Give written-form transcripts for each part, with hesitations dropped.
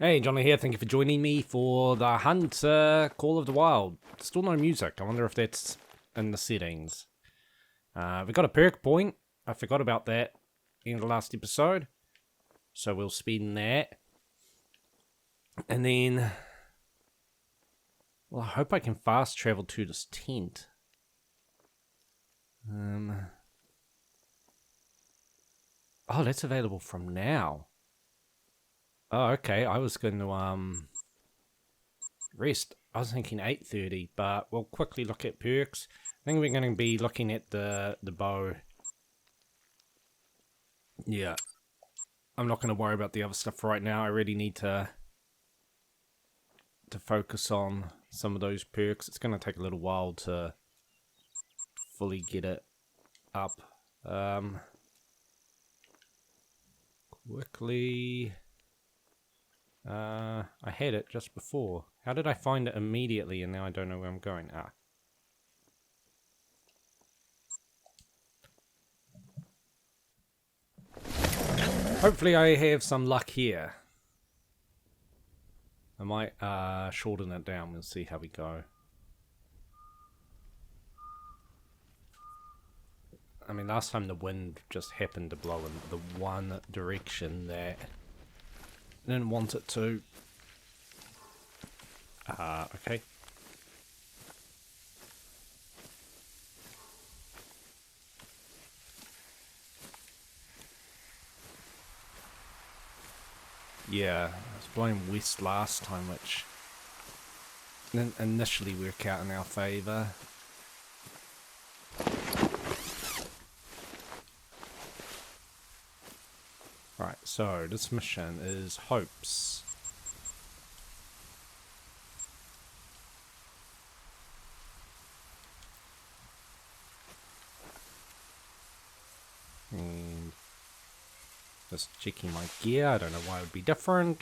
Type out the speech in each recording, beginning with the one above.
Hey, Jono here. Thank you for joining me for the Hunter Call of the Wild. Still no music. I wonder if that's in the settings. We got a perk point. I forgot about that in the last episode. So we'll spin that. And then... well, I hope I can fast travel to this tent. Oh, that's available from now. Oh, okay. I was going to rest. I was thinking 8:30, but we'll quickly look at perks. I think we're going to be looking at the bow. Yeah. I'm not going to worry about the other stuff right now. I really need to focus on some of those perks. It's going to take a little while to fully get it up. Quickly... I had it just before. How did I find it immediately and now I don't know where I'm going? Ah. Hopefully I have some luck here. I might shorten it down. We'll see how we go. I mean, last time the wind just happened to blow in the one direction that I didn't want it to. Okay. Yeah, I was blowing west last time, which didn't initially work out in our favour. Right, so this mission is Hopes. And just checking my gear. I don't know why it would be different.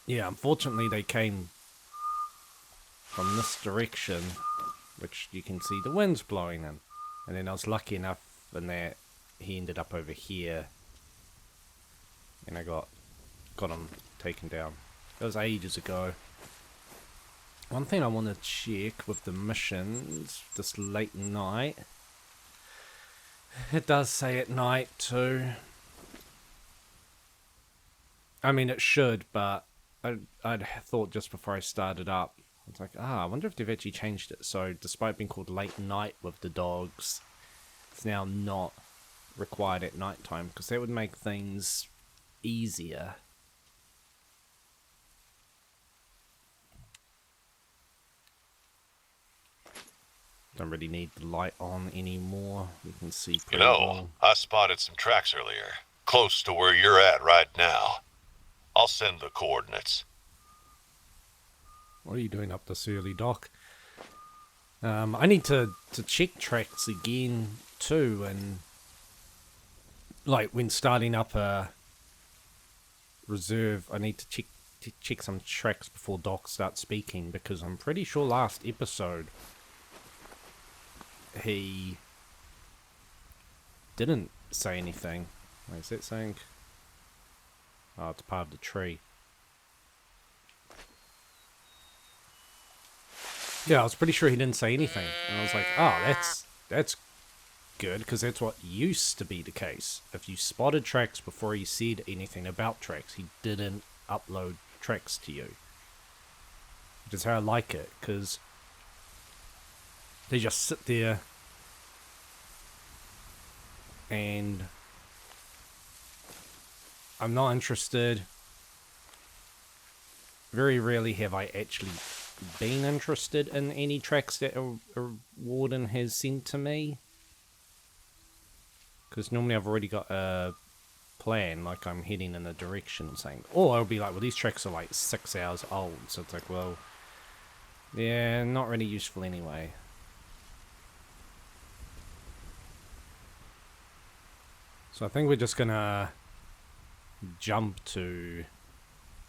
Yeah, unfortunately they came from this direction, which you can see the wind's blowing in. And then I was lucky enough in that he ended up over here. And I got him taken down. That was ages ago. One thing I want to check with the missions, this late night. It does say at night too. I mean, it should, but I'd thought just before I started up, I was like, I wonder if they've actually changed it. So despite being called late night with the dogs, it's now not required at night time, because that would make things easier. Don't really need the light on anymore. We can see pretty well. I spotted some tracks earlier, close to where you're at right now. I'll send the coordinates. What are you doing up this early, Doc? I need to check tracks again too, and like when starting up a reserve, I need to check some tracks before Doc starts speaking, because I'm pretty sure last episode he didn't say anything. Wait, is that saying? Oh, it's part of the tree. Yeah, I was pretty sure he didn't say anything. And I was like, oh, that's good, because that's what used to be the case. If you spotted tracks before he said anything about tracks, he didn't upload tracks to you. Which is how I like it, because they just sit there and I'm not interested. Very rarely have I actually been interested in any tracks that a warden has sent to me, because normally I've already got a plan, like I'm heading in a direction saying, or I'll be like, well, these tracks are like 6 hours old, so it's like, well, yeah, not really useful anyway. So I think we're just gonna jump to,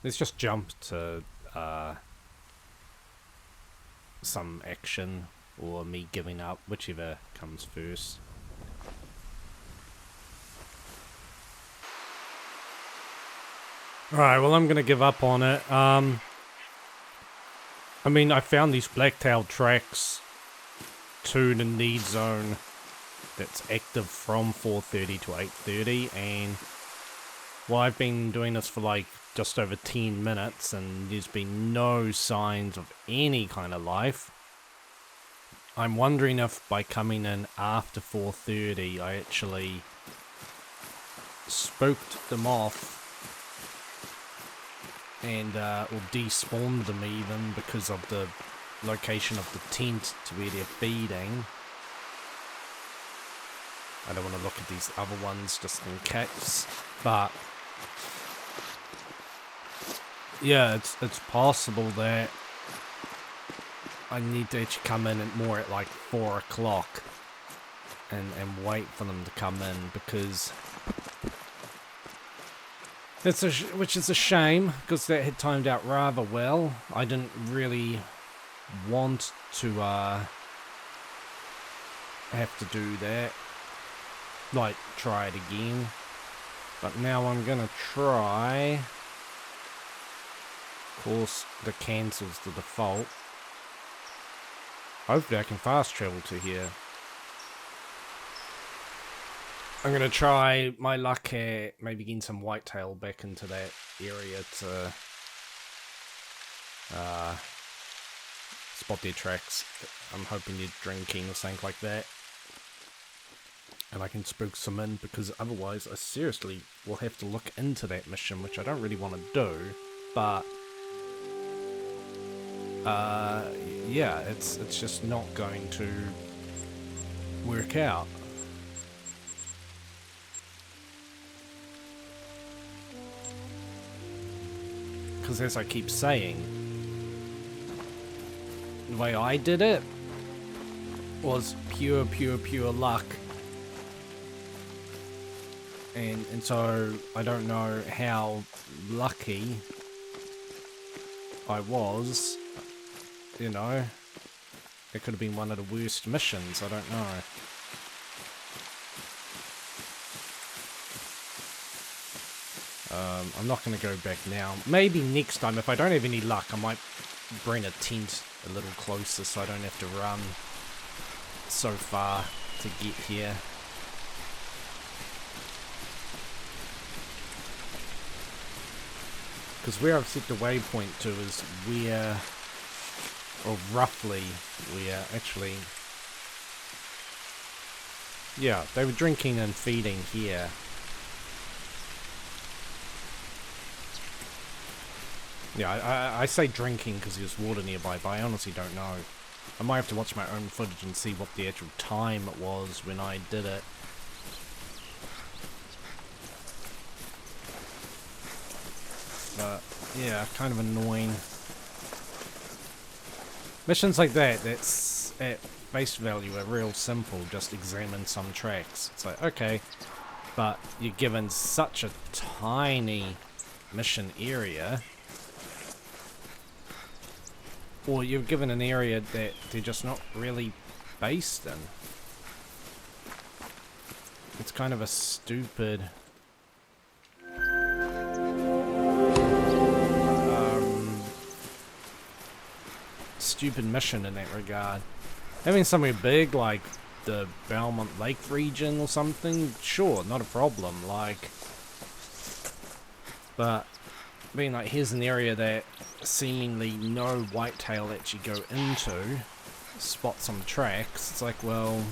let's just jump to some action, or me giving up, whichever comes first. Alright, well, I'm gonna give up on it. I mean, I found these blacktail tracks to the need zone that's active from 4:30 to 8:30, and well, I've been doing this for like just over 10 minutes, and there's been no signs of any kind of life. I'm wondering if by coming in after 4:30, I actually spooked them off and or despawned them even because of the location of the tent to where they're feeding. I don't want to look at these other ones just in case, but yeah, it's possible that I need to actually come in at more at like 4 o'clock and wait for them to come in, because which is a shame, because that had timed out rather well. I didn't really want to have to do that, like try it again, but now I'm gonna try. Of course, the cancels the default. Hopefully I can fast travel to here. I'm gonna try my luck here, maybe getting some whitetail back into that area to spot their tracks. I'm hoping they're drinking or something like that, and I can spook some in, because otherwise I seriously will have to look into that mission, which I don't really want to do, but yeah, it's just not going to work out. Because as I keep saying, the way I did it was pure luck. And so I don't know how lucky I was, you know. It could have been one of the worst missions, I don't know. I'm not going to go back now. Maybe next time, if I don't have any luck, I might bring a tent a little closer so I don't have to run so far to get here. Because where I've set the waypoint to is where, or roughly where, actually, yeah, they were drinking and feeding here. Yeah, I say drinking because there's water nearby, but I honestly don't know. I might have to watch my own footage and see what the actual time it was when I did it. But, yeah, kind of annoying. Missions like that, that's at face value are real simple, just examine some tracks. It's like, okay, but you're given such a tiny mission area, or you're given an area that they're just not really based in. It's kind of a stupid mission in that regard. Having somewhere big like the Belmont Lake region or something, sure, not a problem, like, but being like, here's an area that seemingly no whitetail actually go into, spot some tracks, it's like, well,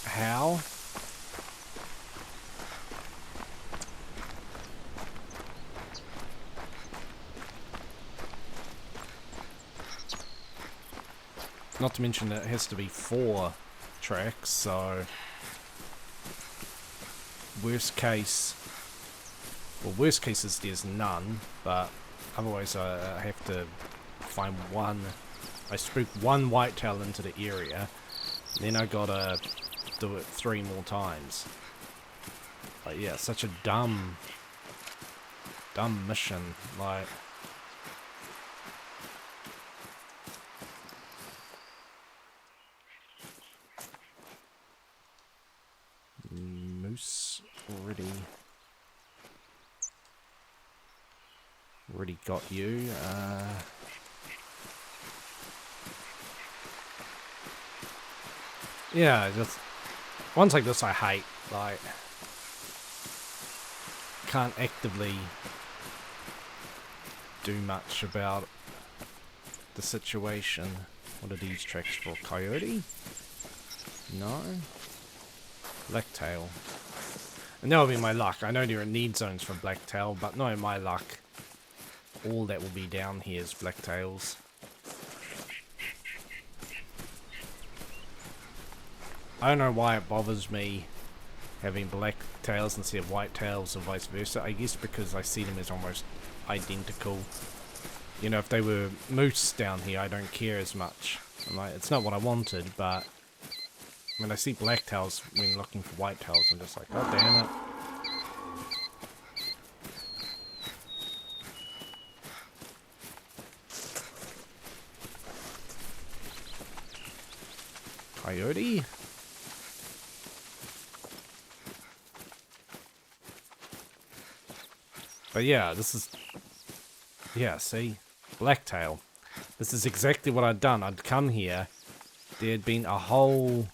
how? Not to mention that it has to be 4 tracks, so worst case is there's none, but otherwise I have to find one. I spook one whitetail into the area, then I gotta do it 3 more times. Like, yeah, such a dumb mission, like. Moose already. already got you. Yeah, just ones like this I hate. Like, can't actively do much about the situation. What are these tracks for? Coyote? No. Blacktail. And that will be my luck. I know there are need zones for blacktail, but no, my luck. All that will be down here is blacktails. I don't know why it bothers me having black tails instead of white tails or vice versa. I guess because I see them as almost identical. You know, if they were moose down here, I don't care as much. I'm like, it's not what I wanted, but when I see black tails when looking for white tails, I'm just like, oh damn it. Coyote? But yeah, this is... Yeah, see? Blacktail. This is exactly what I'd done. I'd come here. There had been a whole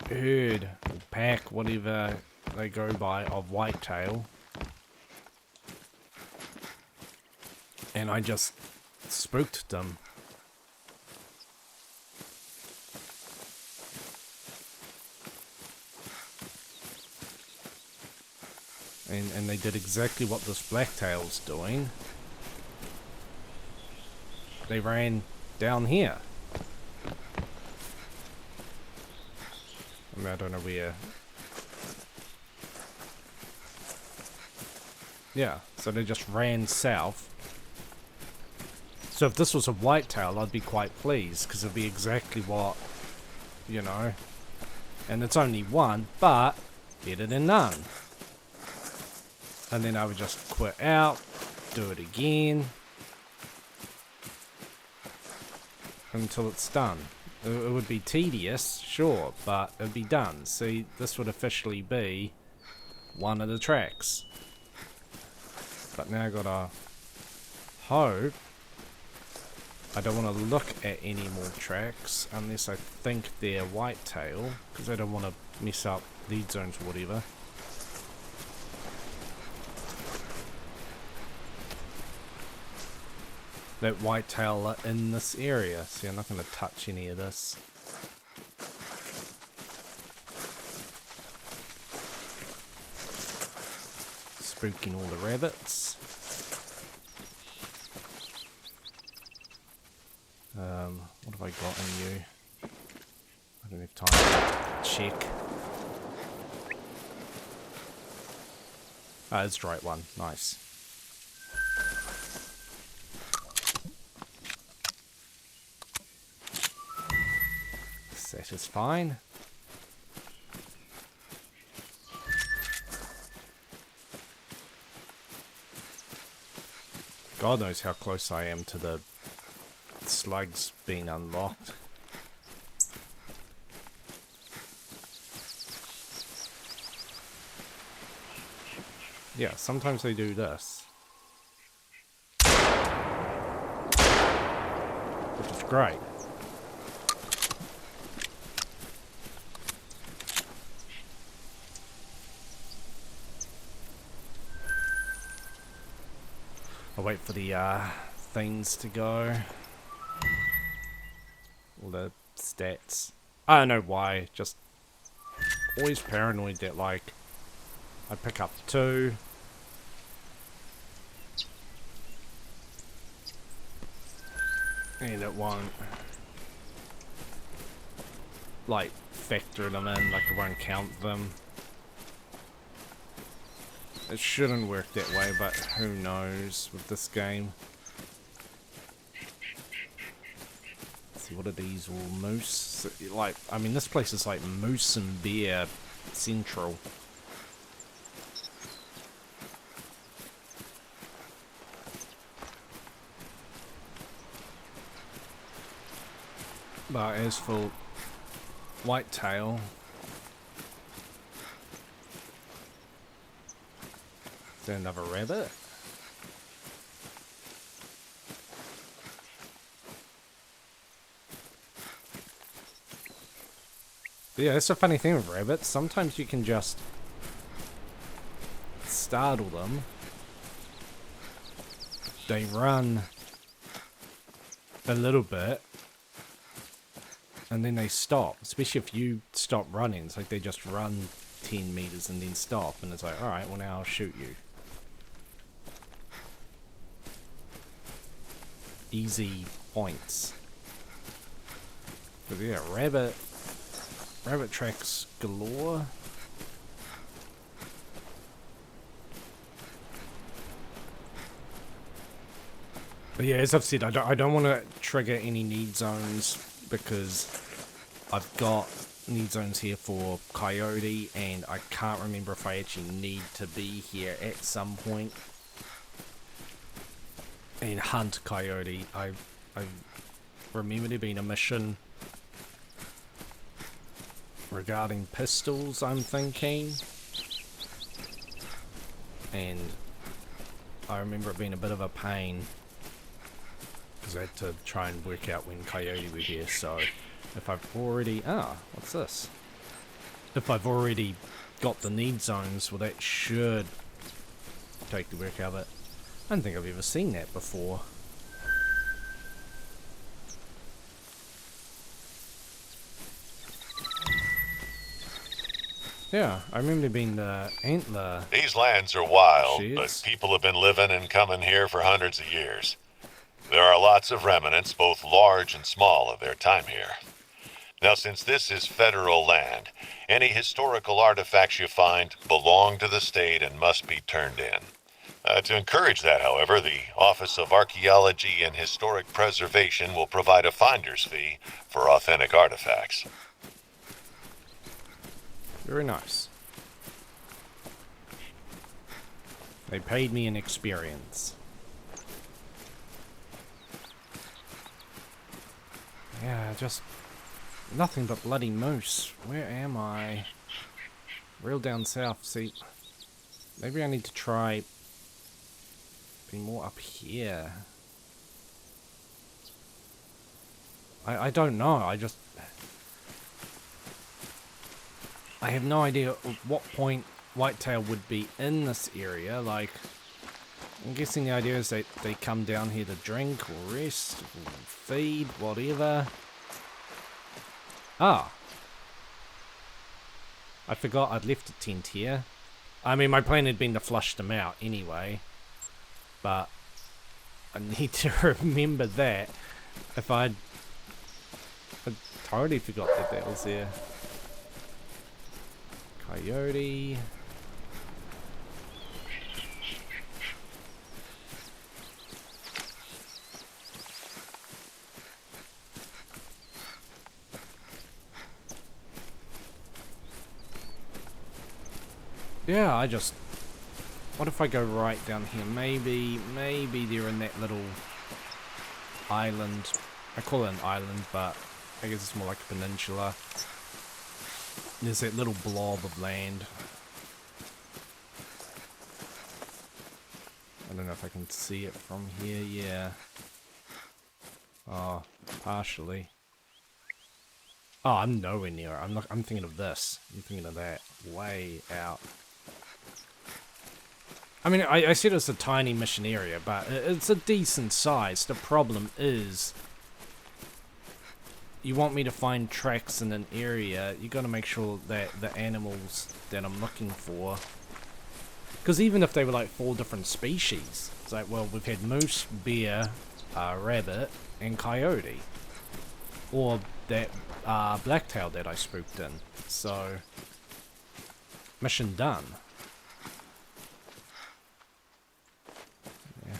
herd, or pack, whatever they go by, of whitetail. And I just spooked them. And they did exactly what this blacktail's doing. They ran down here. I mean, I don't know where. Yeah, so they just ran south. So if this was a whitetail, I'd be quite pleased, because it'd be exactly what, you know. And it's only one, but better than none. And then I would just quit out, do it again, until it's done. It would be tedious, sure, but it'd be done. See, this would officially be one of the tracks. But now I gotta hope I don't want to look at any more tracks unless I think they're whitetail, because I don't want to mess up lead zones or whatever. That whitetail in this area. See, I'm not going to touch any of this. Spooking all the rabbits. What have I got in you? I don't have time to check. Ah, it's the right one. Nice. That is fine. God knows how close I am to the slugs being unlocked. Yeah, sometimes they do this. Which is great. I'll wait for the things to go. All the stats. I don't know why, just always paranoid that like I pick up 2. And it won't like factor them in, like it won't count them. It shouldn't work that way, but who knows with this game. Let's see, what are these all moose? Like, I mean, this place is like moose and bear central. But as for whitetail, is there another rabbit? Yeah, that's the funny thing with rabbits. Sometimes you can just startle them. They run a little bit, and then they stop. Especially if you stop running. It's like they just run 10 meters and then stop, and it's like, alright, well now I'll shoot you. Easy points. But yeah, rabbit tracks galore. But yeah, as I've said, I don't want to trigger any need zones because I've got need zones here for coyote, and I can't remember if I actually need to be here at some point and hunt coyote. I remember there being a mission regarding pistols, I'm thinking, and I remember it being a bit of a pain because I had to try and work out when coyote were here. So if I've already... what's this? If I've already got the need zones, well, that should take the work out of it. I don't think I've ever seen that before. Yeah, I remember being the antler. These lands are wild, Jeez. but people have been living and coming here for hundreds of years. There are lots of remnants, both large and small, of their time here. Now, since this is federal land, any historical artifacts you find belong to the state and must be turned in. To encourage that, however, the Office of Archaeology and Historic Preservation will provide a finder's fee for authentic artifacts. Very nice. They paid me an experience. Yeah, just nothing but bloody moose. Where am I? Real down south. See, maybe I need to try be more up here. I don't know. I have no idea at what point whitetail would be in this area. Like, I'm guessing the idea is that they come down here to drink or rest or feed, whatever. Ah. I forgot I'd left a tent here. I mean, my plan had been to flush them out anyway. But I need to remember that. If I totally forgot that was there. Coyote. Yeah, what if I go right down here? Maybe they're in that little island. I call it an island, but I guess it's more like a peninsula. There's that little blob of land. I don't know if I can see it from here. Yeah. Oh, partially. Oh, I'm nowhere near it. I'm thinking of this. I'm thinking of that. Way out. I mean, I said it's a tiny mission area, but it's a decent size. The problem is, you want me to find tracks in an area, you gotta make sure that the animals that I'm looking for... Because even if they were like 4 different species, it's like, well, we've had moose, bear, rabbit, and coyote. Or that blacktail that I spooked in. So, mission done. Yeah.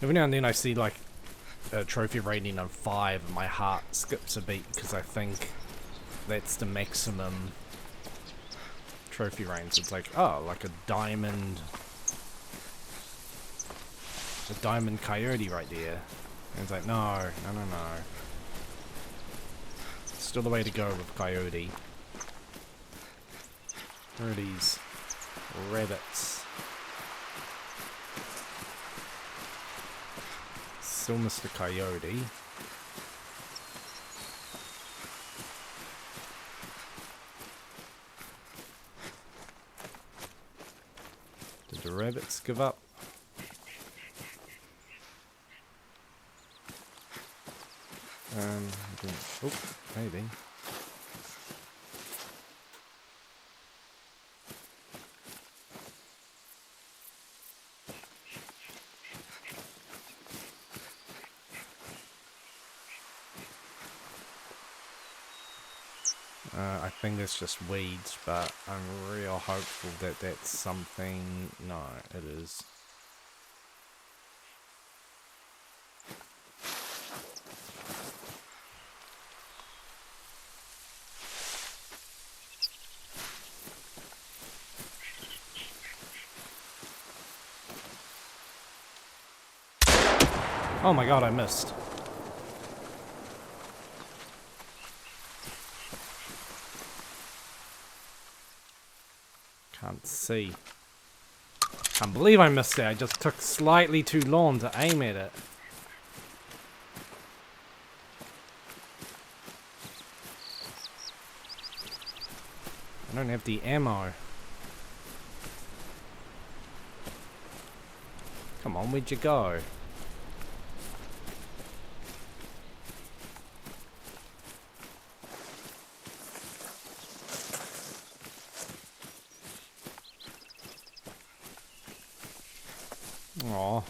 Every now and then I see like a trophy rating of 5 and my heart skips a beat because I think that's the maximum trophy range. It's like, oh, like a diamond coyote right there. And it's like, no. Still the way to go with coyote. Where are these rabbits? still Mr. Coyote. Did the rabbits give up? Oh, maybe. I think that's just weeds, but I'm real hopeful that that's something... No, it is. Oh my god, I missed. Can't see. Can't believe I missed it. I just took slightly too long to aim at it. I don't have the ammo. Come on, where'd you go? Aw.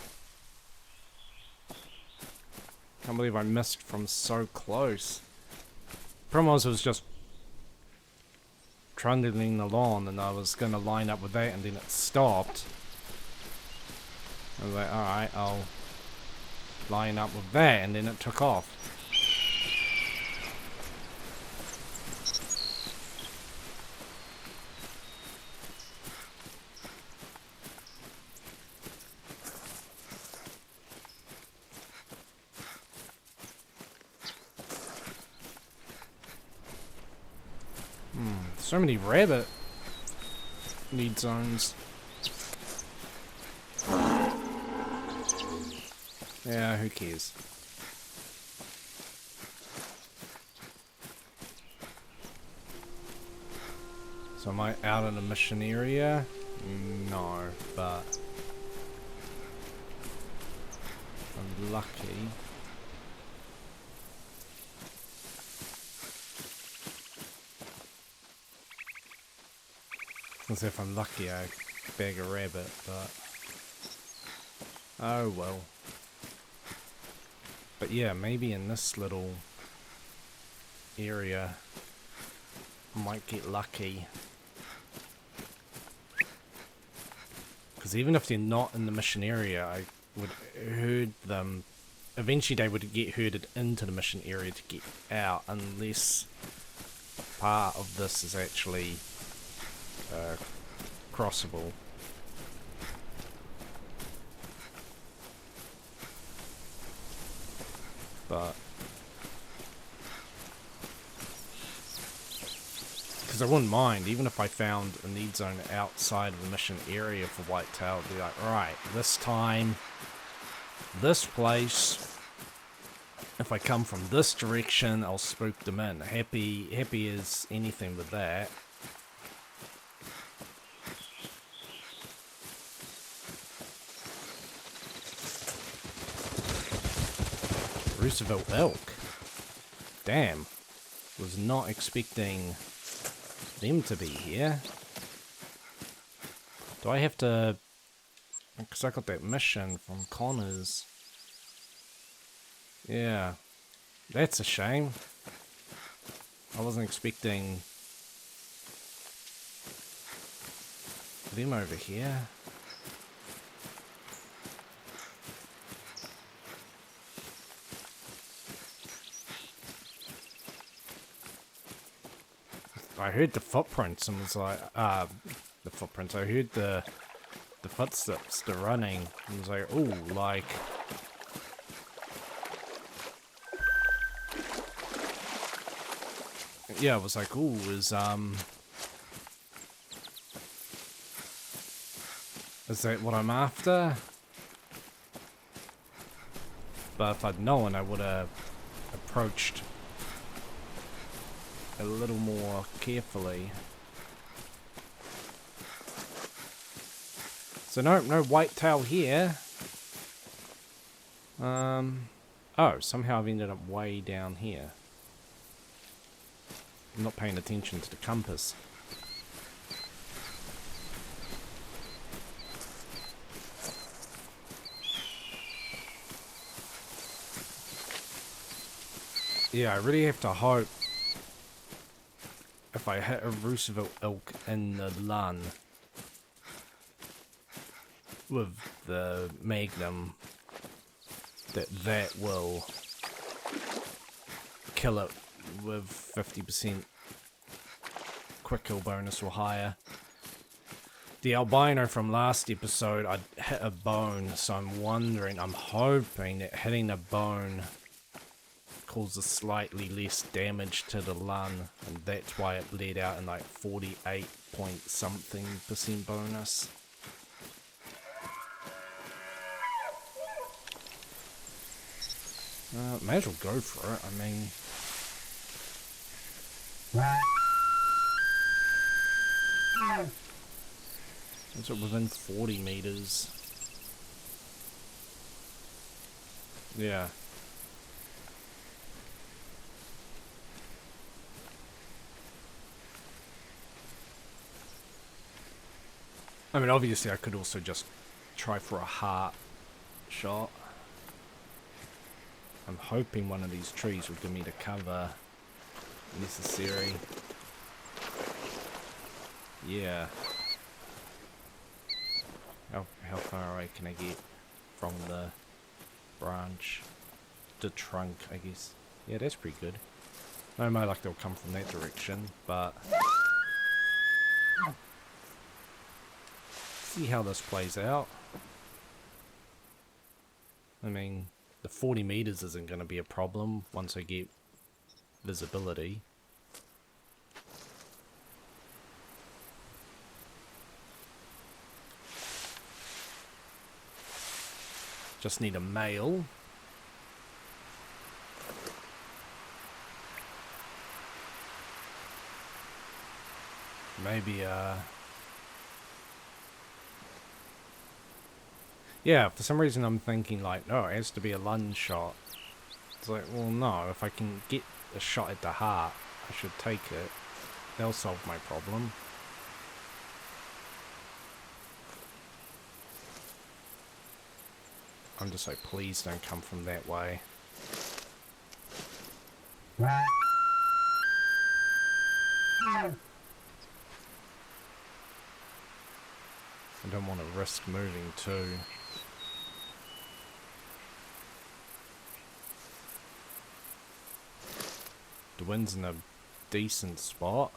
Can't believe I missed from so close. Problem was just trundling along and I was gonna line up with that and then it stopped. I was like, alright, I'll line up with that and then it took off. So many rabbit need zones. Yeah, who cares? So am I out in the mission area? No, but I'm lucky. As if I'm lucky I bag a rabbit, but oh well. But yeah, maybe in this little area I might get lucky. Because even if they're not in the mission area, I would herd them. Eventually they would get herded into the mission area to get out, unless part of this is actually crossable. But because I wouldn't mind, even if I found a need zone outside of the mission area for whitetail, I'd be like, right, this time, this place, if I come from this direction, I'll spook them in. Happy as anything with that. Roosevelt elk. Damn. Was not expecting them to be here. Do I have to... Because I got that mission from Connors. Yeah. That's a shame. I wasn't expecting them over here. I heard the footprints and was like, the footprints, I heard the footsteps, the running, and was like, ooh, like, yeah, it was like, ooh, is that what I'm after? But if I'd known, I would have approached a little more carefully. So no whitetail here. Oh, somehow I've ended up way down here. I'm not paying attention to the compass. Yeah, I really have to hope if I hit a Roosevelt elk in the lung with the Magnum, that will kill it with 50% quick kill bonus or higher. The albino from last episode, I hit a bone, so I'm hoping that hitting a bone causes slightly less damage to the lung, and that's why it bled out in like 48 point something % bonus. May as well go for it. I mean, is it within 40 meters? Yeah. I mean, obviously I could also just try for a heart shot. I'm hoping one of these trees will give me the cover necessary. Yeah. How far away can I get from the branch? The trunk, I guess. Yeah, that's pretty good. No more like they'll come from that direction, but... see how this plays out. I mean, the 40 meters isn't going to be a problem once I get visibility. Just need a male. Maybe yeah, for some reason I'm thinking like, no, it has to be a lung shot. It's like, well, no, if I can get a shot at the heart, I should take it. They'll solve my problem. I'm just like, please don't come from that way. I don't want to risk moving too. The wind's in a decent spot.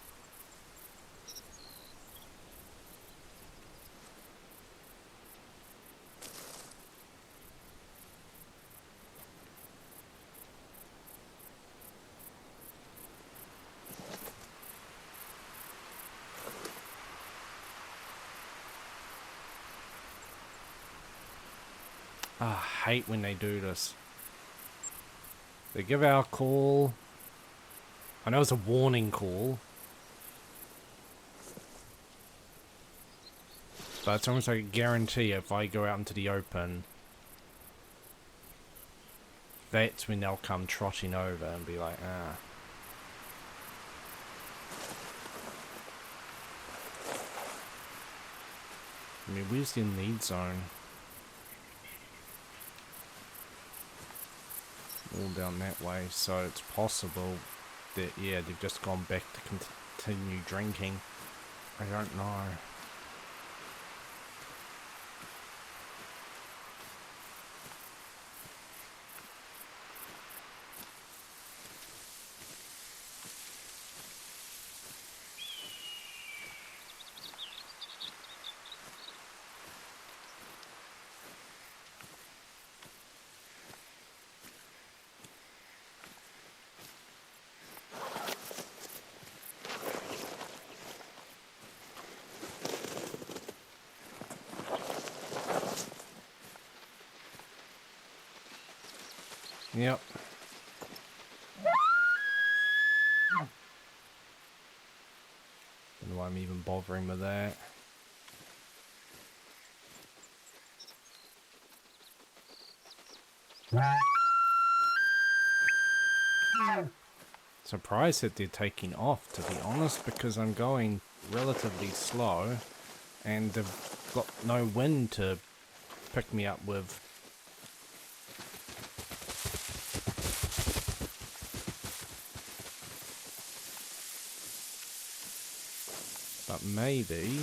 I hate when they do this. They give our call. I know it's a warning call. But it's almost like a guarantee if I go out into the open, that's when they'll come trotting over and be like, ah. I mean, where's the need zone? All down that way, so it's possible that, yeah, they've just gone back to continue drinking. I don't know. Yep. Don't know why I'm even bothering with that. Surprised that they're taking off, to be honest, because I'm going relatively slow and they've got no wind to pick me up with. But maybe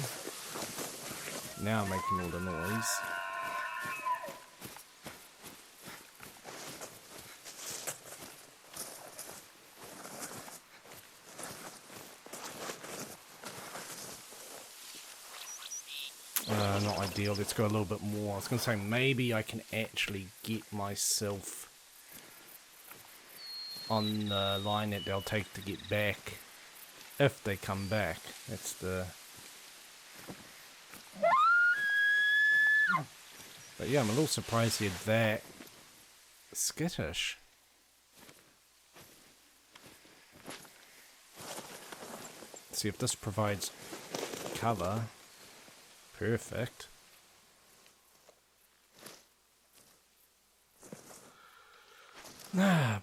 now I'm making all the noise. Not ideal. Let's go a little bit more. I was going to say maybe I can actually get myself on the line that they'll take to get back. If they come back. That's the... But yeah, I'm a little surprised they're that skittish. Let's see if this provides cover. Perfect.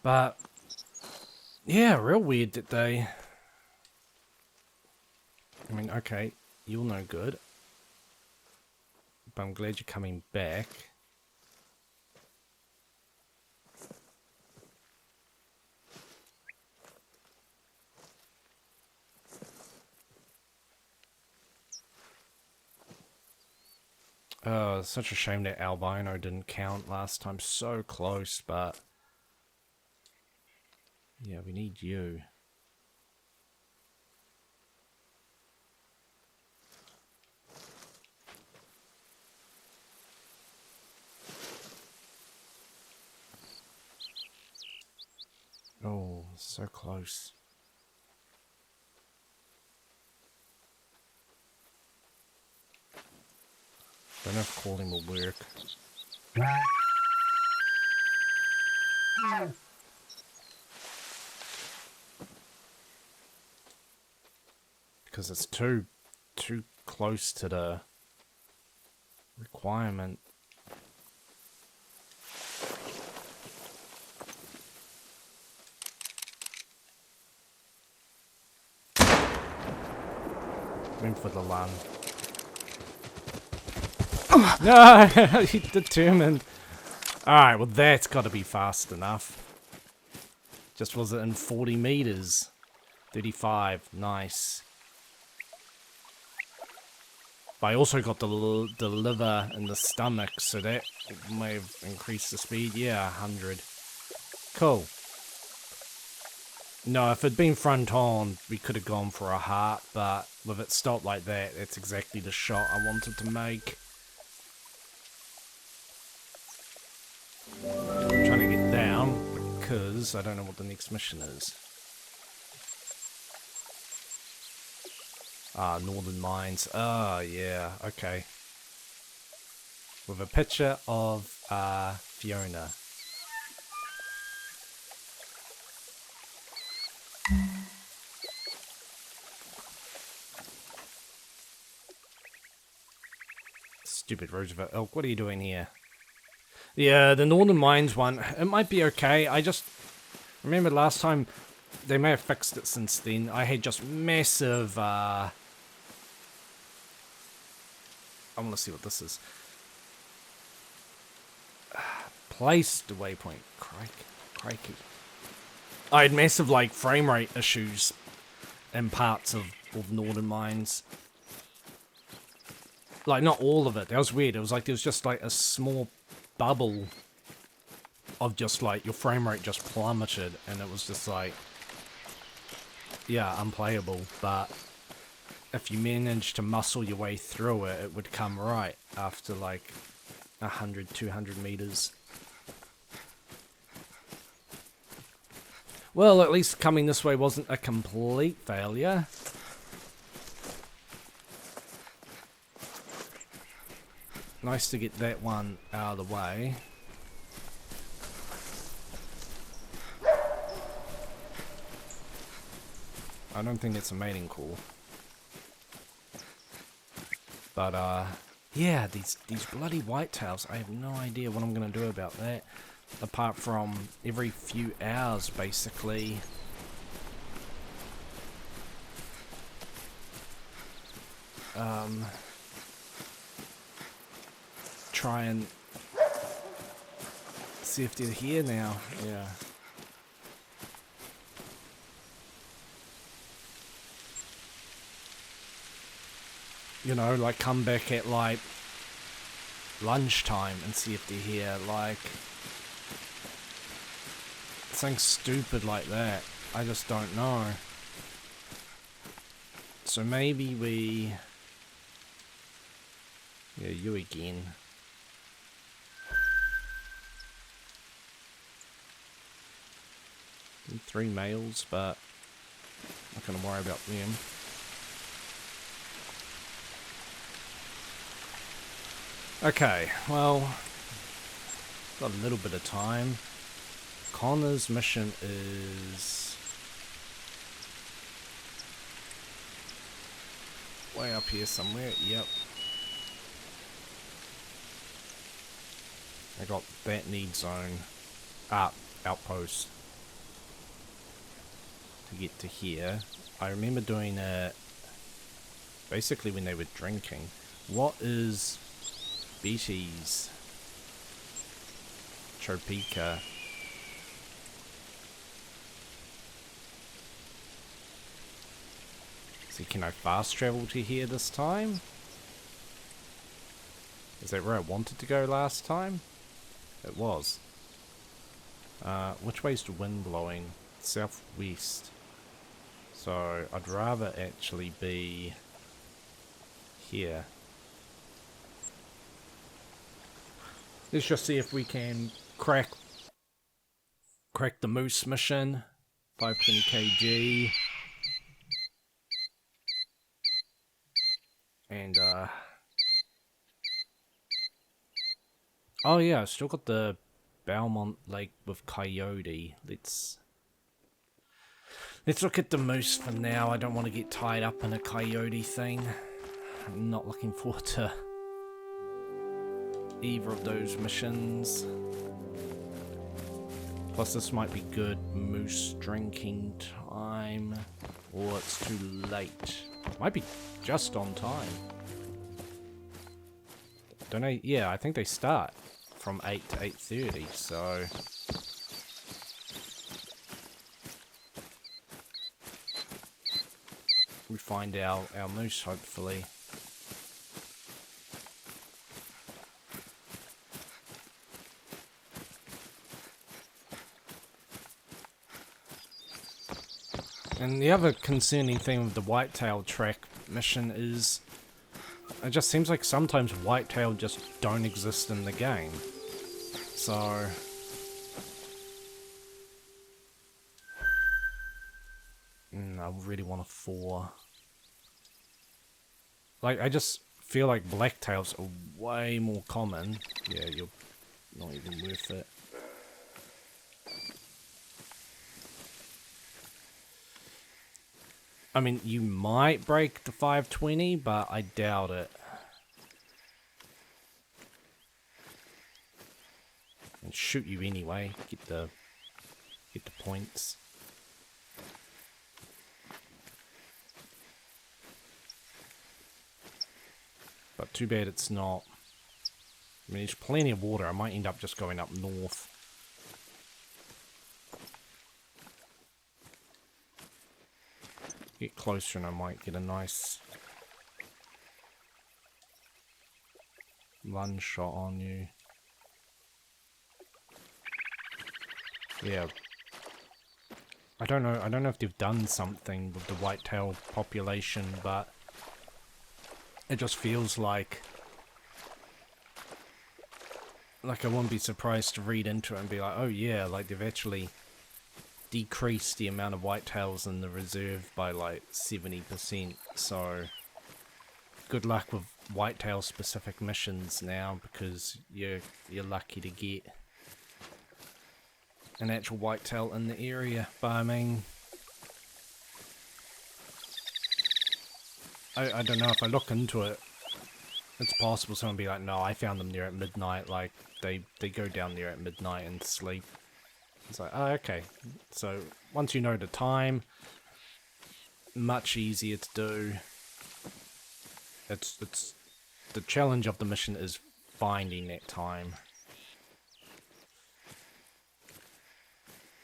But yeah, real weird that they... I mean, okay, you're no good. But I'm glad you're coming back. Oh, it's such a shame that albino didn't count last time. So close, but... Yeah, we need you. Oh, so close. Don't know if calling will work. Because it's too close to the requirement. Went for the lung. No, he determined. Alright, well that's got to be fast enough. Just was it in 40 meters? 35, nice. But I also got the liver and the stomach, so that may have increased the speed. Yeah, 100. Cool. No, if it'd been front on, we could have gone for a heart, but with it stopped like that, that's exactly the shot I wanted to make. I'm trying to get down, because I don't know what the next mission is. Ah, Northern Mines. Oh, yeah, okay. With a picture of Fiona. Stupid Roosevelt Elk, what are you doing here? Yeah, the Northern Mines one, it might be okay. I just remember last time, they may have fixed it since then. I had just massive, I want to see what this is. Placed waypoint. Crikey. I had massive, like, frame rate issues in parts of Northern Mines. Like, not all of it. That was weird. It was like, there was just, like, a small bubble of just, like, your frame rate just plummeted. And it was just, like, yeah, unplayable. But if you managed to muscle your way through it, it would come right after, like, 100, 200 meters. Well, at least coming this way wasn't a complete failure. Nice to get that one out of the way. I don't think it's a mating call. But, yeah, these bloody whitetails, I have no idea what I'm going to do about that. Apart from every few hours, basically. Try and see if they're here now. Yeah. You know, like come back at like lunchtime and see if they're here. Like something stupid like that. I just don't know. So maybe we... Yeah, you again. And 3 males, but not gonna worry about them. Okay, well, got a little bit of time. Connor's mission is way up here somewhere. Yep. I got that need zone outpost to get to here. I remember doing it basically when they were drinking. What is Beatty's Tropika? See, can I fast travel to here this time? Is that where I wanted to go last time? It was. Which way's the wind blowing? Southwest. So I'd rather actually be here. Let's just see if we can crack the moose mission. 520 kg. And oh yeah, I still got the Belmont Lake with coyote. Let's look at the moose for now. I don't want to get tied up in a coyote thing. I'm not looking forward to either of those missions. Plus this might be good moose drinking time. Or it's too late. Might be just on time. Don't know, yeah, I think they start from 8 to 8:30, so... we find our moose, hopefully. And the other concerning thing with the whitetail track mission is it just seems like sometimes whitetail just don't exist in the game. So I really want a 4. Like, I just feel like blacktails are way more common. Yeah, you're not even worth it. I mean, you might break the 520, but I doubt it. And shoot you anyway. Get the points. But too bad it's not. I mean, there's plenty of water. I might end up just going up north. Get closer and I might get a nice lunge shot on you. Yeah. I don't know if they've done something with the whitetail population, but it just feels like I wouldn't be surprised to read into it and be like, oh yeah, like they've actually decreased the amount of whitetails in the reserve by like 70%. So good luck with whitetail specific missions now, because you're lucky to get an actual whitetail in the area. But I mean, I don't know if I look into it. It's possible someone be like, no, I found them there at midnight. Like, they go down there at midnight and sleep. It's like, oh, okay. So, once you know the time, much easier to do. It's the challenge of the mission is finding that time.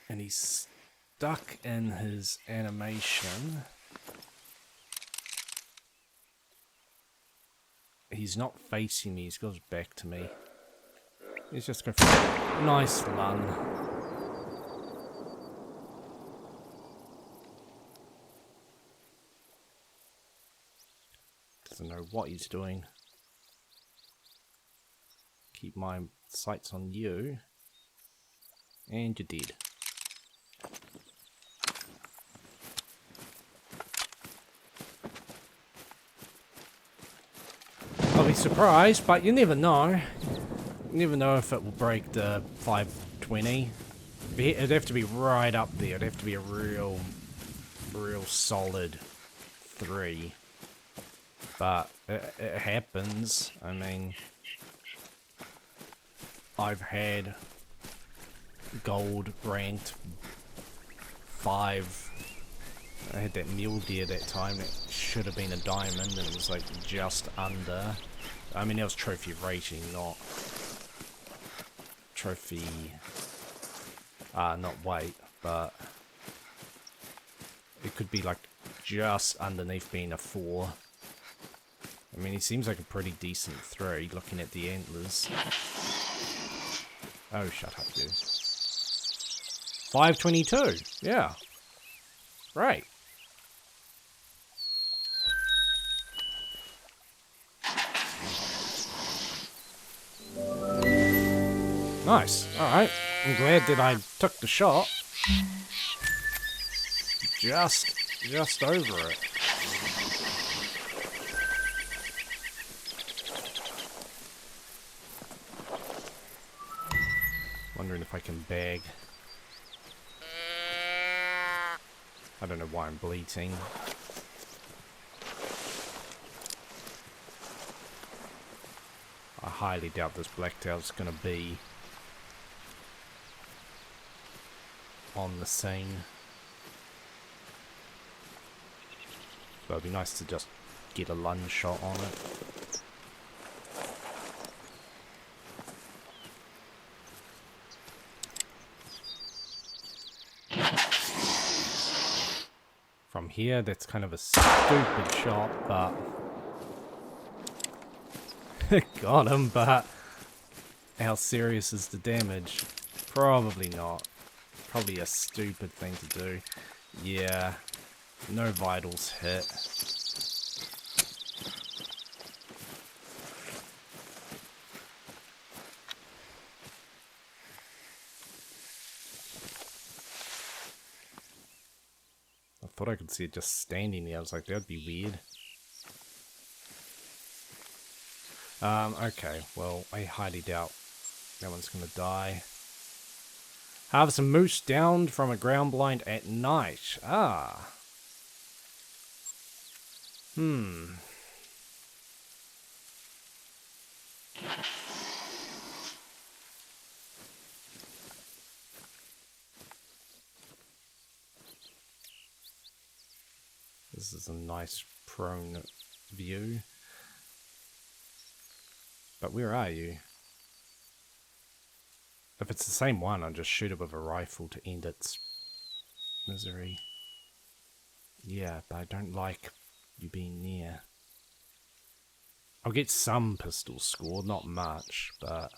And he's stuck in his animation. He's not facing me, he's got his back to me. He's just going for a nice lung. Doesn't know what he's doing. Keep my sights on you. And you're dead. I'll be surprised, but you never know. You never know if it will break the 520. It'd have to be right up there. It'd have to be a real solid 3. But it happens. I mean, I've had gold ranked 5. I had that mule deer that time. It should have been a diamond, and it was like just under. I mean, that was trophy rating, not trophy. Not weight, but it could be like just underneath being a 4. I mean, he seems like a pretty decent 3 looking at the antlers. Oh, shut up, you. 522, yeah. Right. Nice. Alright. I'm glad that I took the shot. Just over it. Wondering if I can bag. I don't know why I'm bleating. I highly doubt this blacktail's gonna be on the scene. But it'd be nice to just get a lunge shot on it. From here, that's kind of a stupid shot, but got him, but how serious is the damage? Probably not. Probably a stupid thing to do. Yeah, no vitals hit. I thought I could see it just standing there. I was like, that'd be weird. Okay, well, I highly doubt that one's gonna die. Harvest a moose downed from a ground blind at night. Ah. This is a nice prone view. But where are you? If it's the same one, I'll just shoot it with a rifle to end its misery. Yeah, but I don't like you being near. I'll get some pistols scored, not much, but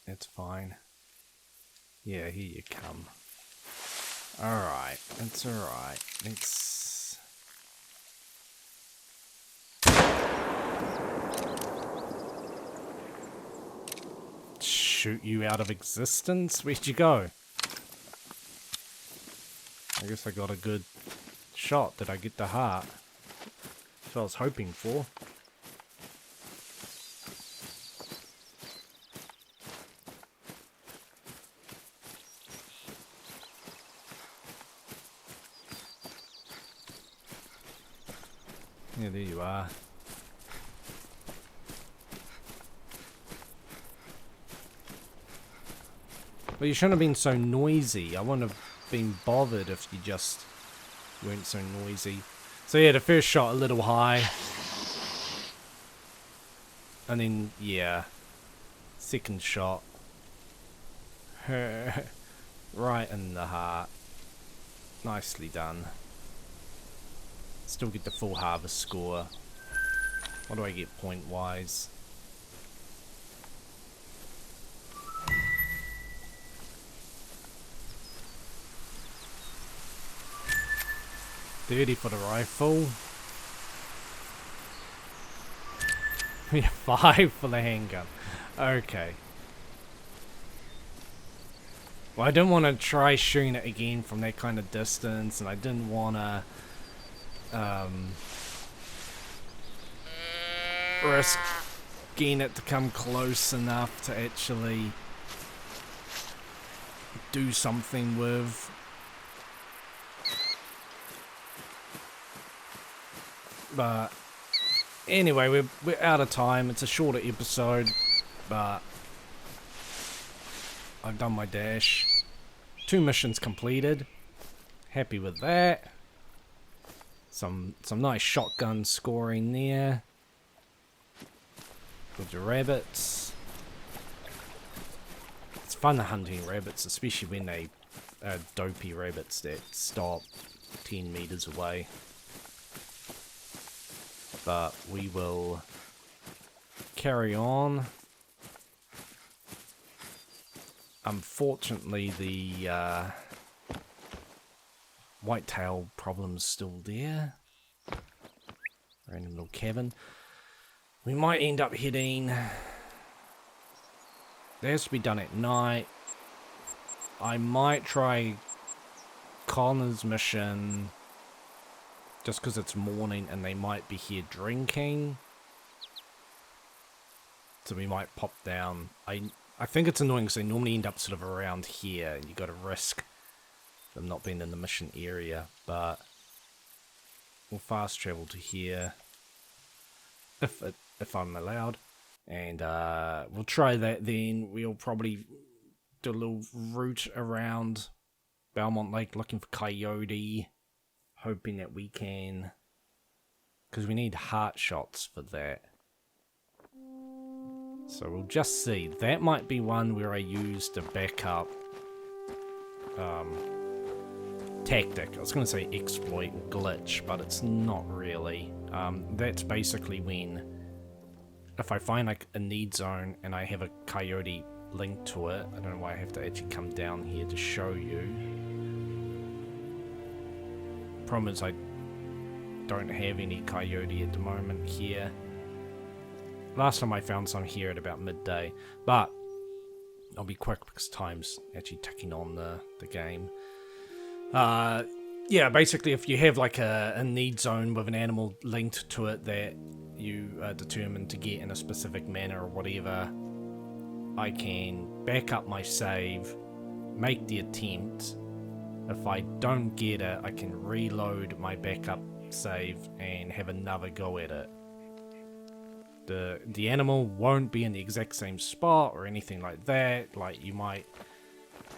it's fine. Yeah, here you come. Alright, it's alright. It's... shoot you out of existence? Where'd you go? I guess I got a good shot. Did I get the heart? That's what I was hoping for. Yeah, there you are. But you shouldn't have been so noisy. I wouldn't have been bothered if you just weren't so noisy. So yeah, the first shot a little high. And then, yeah. Second shot. Right in the heart. Nicely done. Still get the full harvest score. What do I get point-wise? $30 for the rifle. Yeah, 5 for the handgun. Okay. Well, I didn't want to try shooting it again from that kind of distance, and I didn't want to risk getting it to come close enough to actually do something with. But anyway, we're out of time. It's a shorter episode, but I've done my dash. 2 missions completed. Happy with that. Some nice shotgun scoring there. With the rabbits. It's fun hunting rabbits, especially when they are dopey rabbits that stop 10 meters away. But we will carry on. Unfortunately, the whitetail problem's still there. Random little cabin. We might end up heading. That has to be done at night. I might try Connor's mission. Just because it's morning and they might be here drinking. So we might pop down. I think it's annoying because they normally end up sort of around here. And you got to risk them not being in the mission area. But we'll fast travel to here. If I'm allowed. And we'll try that then. We'll probably do a little route around Belmont Lake looking for coyote. Hoping that we can, because we need heart shots for that. So we'll just see. That might be one where I used a backup tactic. I was going to say exploit or glitch, but it's not really. That's basically when, if I find like a need zone and I have a coyote linked to it, I don't know why I have to actually come down here to show you. Problem is I don't have any coyote at the moment here. Last time I found some here at about midday, but I'll be quick because time's actually ticking on the game. Yeah, basically if you have like a need zone with an animal linked to it that you are determined to get in a specific manner or whatever, I can back up my save, make the attempt. If I don't get it, I can reload my backup save and have another go at it. The animal won't be in the exact same spot or anything like that. Like you might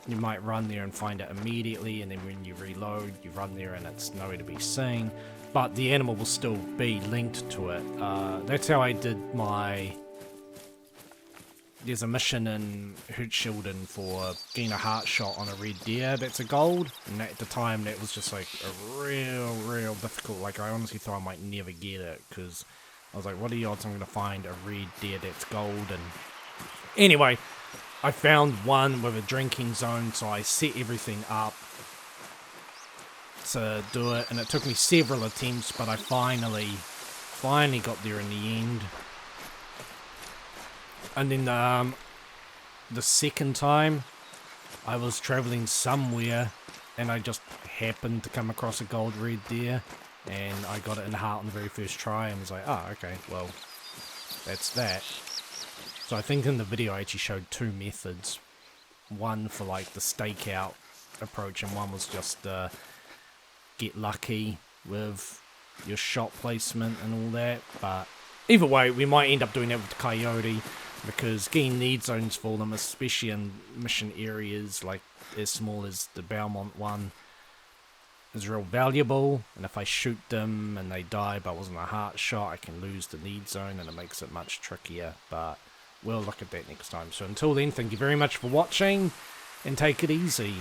run there and find it immediately, and then when you reload, you run there and it's nowhere to be seen. But the animal will still be linked to it. That's how I did my. There's a mission in Hootshilden for getting a heart shot on a red deer that's a gold, and at the time that was just like a real difficult, like I honestly thought I might never get it, because I was like, what are the odds I'm going to find a red deer that's gold? And anyway, I found one with a drinking zone, so I set everything up to do it, and it took me several attempts, but I finally got there in the end. And then the second time, I was traveling somewhere, and I just happened to come across a gold red deer, and I got it in the heart on the very first try, and was like, oh, okay, well, that's that. So I think in the video I actually showed 2 methods. One for like the stakeout approach, and one was just get lucky with your shot placement and all that. But either way, we might end up doing that with the coyote, because getting need zones for them, especially in mission areas like as small as the Belmont one, is real valuable. And if I shoot them and they die but it wasn't a heart shot, I can lose the need zone, and it makes it much trickier. But we'll look at that next time. So until then, thank you very much for watching, and take it easy.